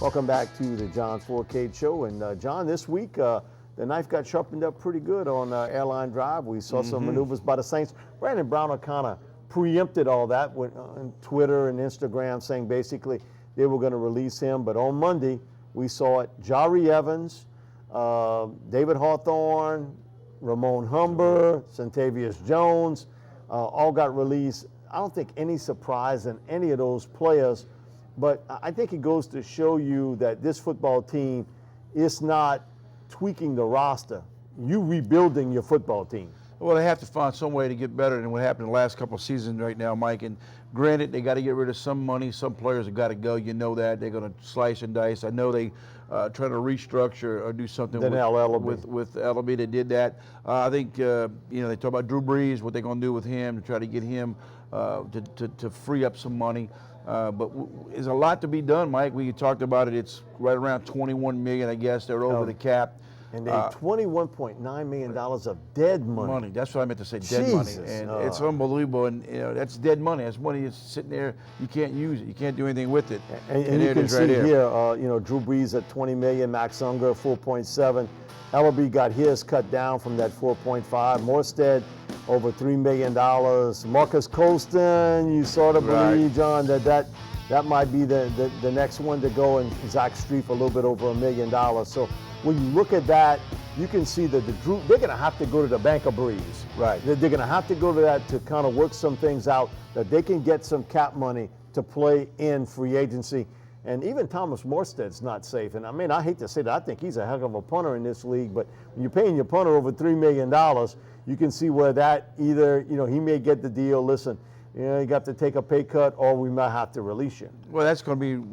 Welcome back to the John Fourcade Show. And John, this week the knife got sharpened up pretty good on Airline Drive. We saw some maneuvers by the Saints. Brandon Browner kind of preempted all that on Twitter and Instagram, saying basically they were going to release him. But on Monday, we saw it. Jari Evans, David Hawthorne, Ramon Humber, Centavius Jones, all got released. I don't think any surprise in any of those players. But I think it goes to show you that this football team is not tweaking the roster. You rebuilding your football team. Well, they have to find some way to get better than what happened in the last couple of seasons right now, Mike. And granted, they got to get rid of some money. Some players have got to go. You know that. They're going to slice and dice. I know they try to restructure or do something with Ellaby. They did that. I think, they talk about Drew Brees, what they're going to do with him to try to get him to free up some money. But there's a lot to be done, Mike. We talked about it. It's right around $21 million, I guess. They're over the cap. And they $21.9 million of dead money. That's what I meant to say, dead money. And it's unbelievable. And that's dead money. That's money that's sitting there. You can't use it. You can't do anything with it. And you can see here, Drew Brees at $20 million, Max Unger 4.7. Ellaby got his cut down from that 4.5. Morstead over $3 million. Marcus Colston, you sort of believe, John, that might be the next one to go, and Zach Strief a little bit over $1 million. So when you look at that, you can see that they're going to have to go to the Bank of Breeze. Right. They're going to have to go to that to kind of work some things out, that they can get some cap money to play in free agency. And even Thomas Morstead's not safe. And I mean, I hate to say that. I think he's a heck of a punter in this league. But when you're paying your punter over $3 million, you can see where that either, he may get the deal. Listen, you got to take a pay cut, or we might have to release you. Well, that's going to be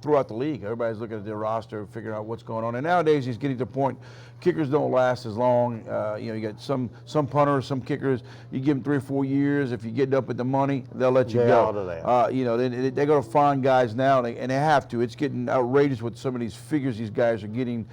throughout the league. Everybody's looking at their roster, figuring out what's going on. And nowadays, he's getting to the point, kickers don't last as long. You got some punters, some kickers, you give them 3 or 4 years. If you get up with the money, they'll let you go. Out of there. They're going to find guys now, and they have to. It's getting outrageous with some of these figures these guys are getting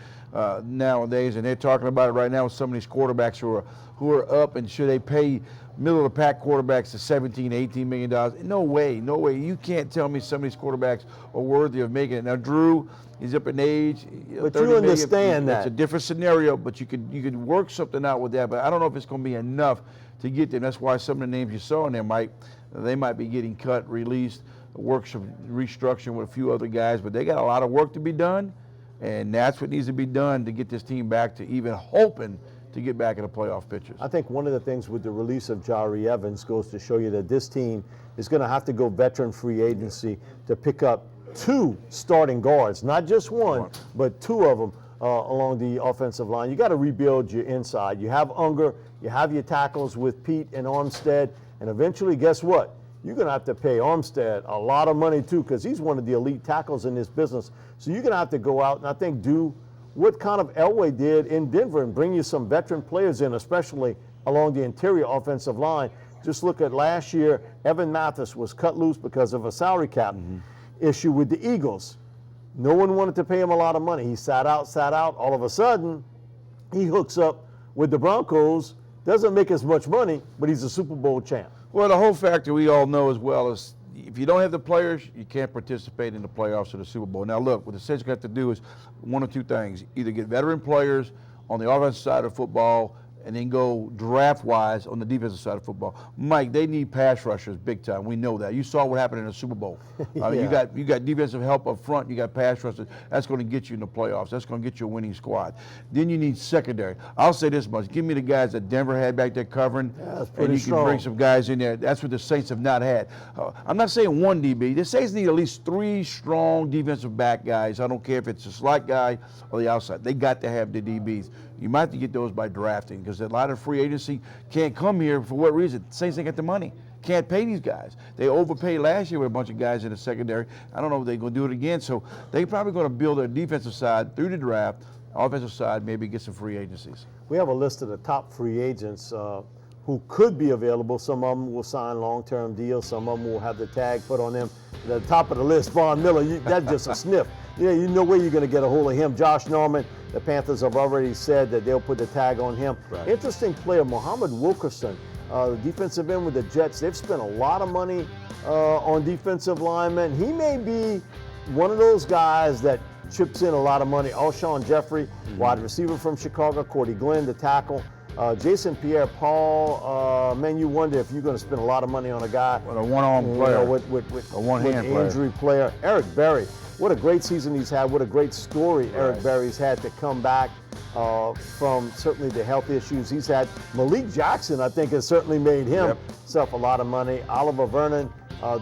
nowadays. And they're talking about it right now with some of these quarterbacks who are up, and should they pay middle of the pack quarterbacks to $17, $18 million? No way. You can't tell me some of these quarterbacks are worthy of making it. Now, Drew, he's up in age. But you understand that. It's a different scenario, but you could work something out with that. But I don't know if it's going to be enough to get them. That's why some of the names you saw in there, Mike, they might be getting cut, released, work some restructuring with a few other guys. But they got a lot of work to be done, and that's what needs to be done to get this team back to even hoping to get back in the playoff pictures. I think one of the things with the release of Jari Evans goes to show you that this team is going to have to go veteran free agency to pick up 2 starting guards, not just one, but 2 of them along the offensive line. You got to rebuild your inside. You have Unger, you have your tackles with Pete and Armstead, and eventually, guess what? You're going to have to pay Armstead a lot of money too, because he's one of the elite tackles in this business. So you're going to have to go out and I think do what kind of Elway did in Denver and bring you some veteran players in, especially along the interior offensive line. Just look at last year, Evan Mathis was cut loose because of a salary cap issue with the Eagles. No one wanted to pay him a lot of money. He sat out. All of a sudden, he hooks up with the Broncos, doesn't make as much money, but he's a Super Bowl champ. Well, the whole factor we all know as well is if you don't have the players, you can't participate in the playoffs or the Super Bowl. Now, look, what the Saints got to do is one of 2 things. Either get veteran players on the offensive side of football and then go draft-wise on the defensive side of football. Mike, they need pass rushers big time. We know that. You saw what happened in the Super Bowl. You got defensive help up front. You got pass rushers. That's going to get you in the playoffs. That's going to get you a winning squad. Then you need secondary. I'll say this much. Give me the guys that Denver had back there covering, and you can bring some guys in there. That's what the Saints have not had. I'm not saying 1 DB. The Saints need at least 3 strong defensive back guys. I don't care if it's a slot guy or the outside. They got to have the DBs. You might have to get those by drafting, because a lot of free agency can't come here. For what reason? Saints ain't got the money. Can't pay these guys. They overpaid last year with a bunch of guys in the secondary. I don't know if they're going to do it again. So they're probably going to build their defensive side through the draft, offensive side, maybe get some free agencies. We have a list of the top free agents who could be available. Some of them will sign long-term deals. Some of them will have the tag put on them. At the top of the list, Von Miller, that's just a sniff. You know where you're going to get a hold of him. Josh Norman, the Panthers have already said that they'll put the tag on him. Right. Interesting player, Muhammad Wilkerson, the defensive end with the Jets. They've spent a lot of money on defensive linemen. He may be one of those guys that chips in a lot of money. Alshon Jeffrey, wide receiver from Chicago. Cordy Glenn, the tackle. Jason Pierre-Paul, man, you wonder if you're going to spend a lot of money on a guy. With a one-arm player. With a one-hand player. Injury player. Eric Berry, what a great season he's had. What a great story Eric Berry's had to come back from certainly the health issues he's had. Malik Jackson, I think, has certainly made himself a lot of money. Oliver Vernon,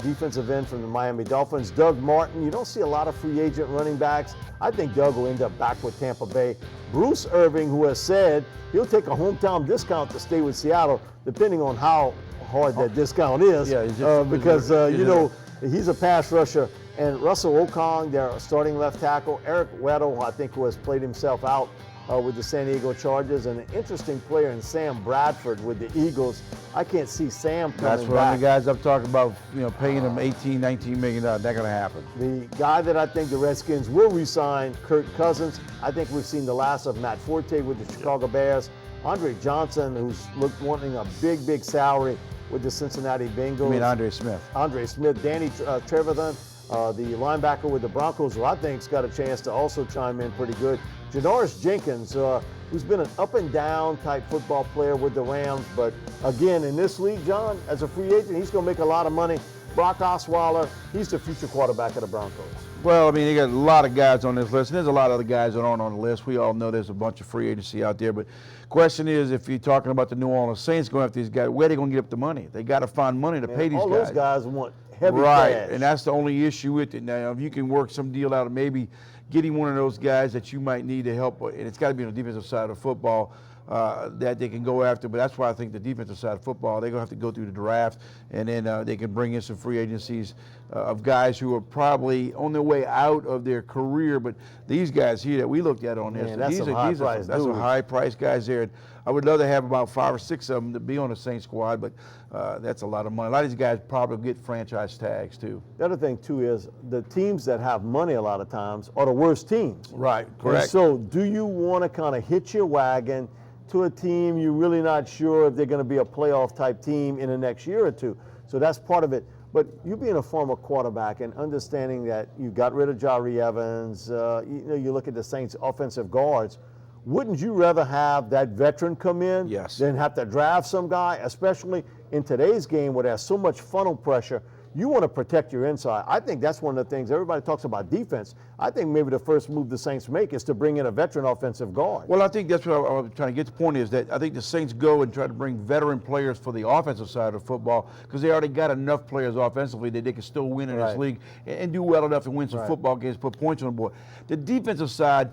defensive end from the Miami Dolphins. Doug Martin, you don't see a lot of free agent running backs. I think Doug will end up back with Tampa Bay. Bruce Irving, who has said he'll take a hometown discount to stay with Seattle, depending on how hard that discount is. Yeah, because, you know, he's a pass rusher. And Russell Okong, their starting left tackle. Eric Weddle, I think, who has played himself out with the San Diego Chargers, and an interesting player in Sam Bradford with the Eagles. I can't see Sam coming back. That's one of the guys I'm talking about, you know, paying him $18, $19 million. Not going to happen. The guy that I think the Redskins will re-sign, Kirk Cousins. I think we've seen the last of Matt Forte with the Chicago Bears. Andre Johnson, who's wanting a big salary with the Cincinnati Bengals. You mean Andre Smith? Andre Smith. Danny Trevathan, the linebacker with the Broncos, who I think's got a chance to also chime in pretty good. Janoris Jenkins, who's been an up-and-down type football player with the Rams, but again, in this league, John, as a free agent, he's going to make a lot of money. Brock Osweiler, he's the future quarterback of the Broncos. Well, I mean, they got a lot of guys on this list, and there's a lot of other guys that aren't on the list. We all know there's a bunch of free agency out there, but question is, if you're talking about the New Orleans Saints going after these guys, where are they going to get up the money? They got to find money to pay these guys. All those guys want heavy cash. And that's the only issue with it. Now, if you can work some deal out of maybe getting one of those guys that you might need to help, and it's got to be on the defensive side of football, that they can go after. But that's why I think the defensive side of football, they're going to have to go through the draft, and then they can bring in some free agencies of guys who are probably on their way out of their career. But these guys here that we looked at on this, man, that's some high-priced guys there. And I would love to have about 5 or 6 of them to be on the Saints squad, but that's a lot of money. A lot of these guys probably get franchise tags, too. The other thing, too, is the teams that have money a lot of times are the worst teams. Right, correct. And so do you want to kind of hitch your wagon to a team you're really not sure if they're going to be a playoff-type team in the next year or two? So that's part of it. But you being a former quarterback and understanding that you got rid of Jari Evans, you look at the Saints' offensive guards, wouldn't you rather have that veteran come in than have to draft some guy, especially in today's game where there's so much funnel pressure? You want to protect your inside. I think that's one of the things everybody talks about defense. I think maybe the first move the Saints make is to bring in a veteran offensive guard. Well, I think that's what I was trying to get to. The point is that I think the Saints go and try to bring veteran players for the offensive side of football because they already got enough players offensively that they can still win in this league and do well enough and win some football games, put points on the board. The defensive side,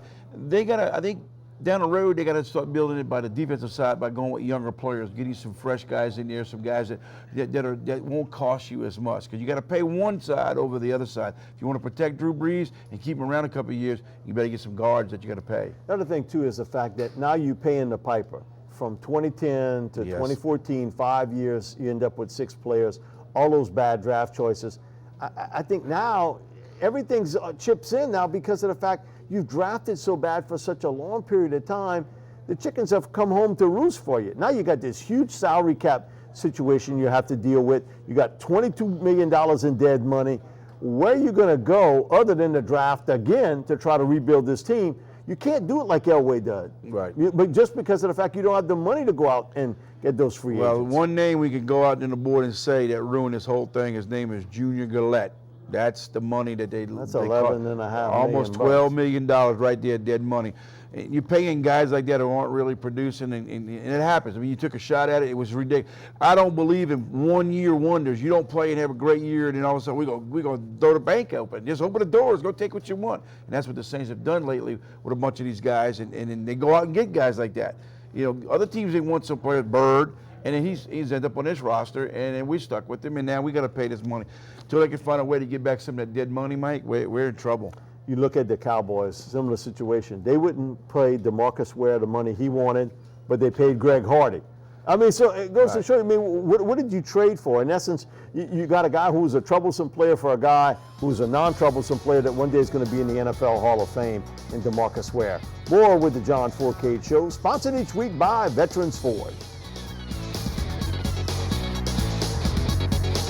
they got to, I think, down the road, they got to start building it by the defensive side by going with younger players, getting some fresh guys in there, some guys that won't cost you as much. Because you got to pay one side over the other side. If you want to protect Drew Brees and keep him around a couple of years, you better get some guards that you got to pay. The other thing, too, is the fact that now you pay in the piper. From 2010 to 2014, 5 years, you end up with 6 players, all those bad draft choices. I think now everything's chips in now because of the fact you've drafted so bad for such a long period of time. The chickens have come home to roost for you. Now you got this huge salary cap situation you have to deal with. You got $22 million in dead money. Where are you going to go other than the draft again to try to rebuild this team? You can't do it like Elway did. Right. But just because of the fact you don't have the money to go out and get those free agents. Well, one name we could go out on the board and say that ruined this whole thing, his name is Junior Gillette. That's the money that That's $11.5 almost $12 million right there, dead money. And you're paying guys like that who aren't really producing, and it happens. I mean, you took a shot at it. It was ridiculous. I don't believe in one-year wonders. You don't play and have a great year, and then all of a sudden we're going to throw the bank open. Just open the doors. Go take what you want. And that's what the Saints have done lately with a bunch of these guys, and then they go out and get guys like that. You know, other teams, they want some players, Bird, and then he's ended up on this roster, and then we stuck with him, and now we got to pay this money. Until they can find a way to get back some of that dead money, Mike, we're in trouble. You look at the Cowboys, similar situation. They wouldn't pay DeMarcus Ware the money he wanted, but they paid Greg Hardy. I mean, so it goes to show you, I mean, what did you trade for? In essence, you got a guy who's a troublesome player for a guy who's a non-troublesome player that one day is going to be in the NFL Hall of Fame in DeMarcus Ware. More with the John Fourcade Show, sponsored each week by Veterans Ford.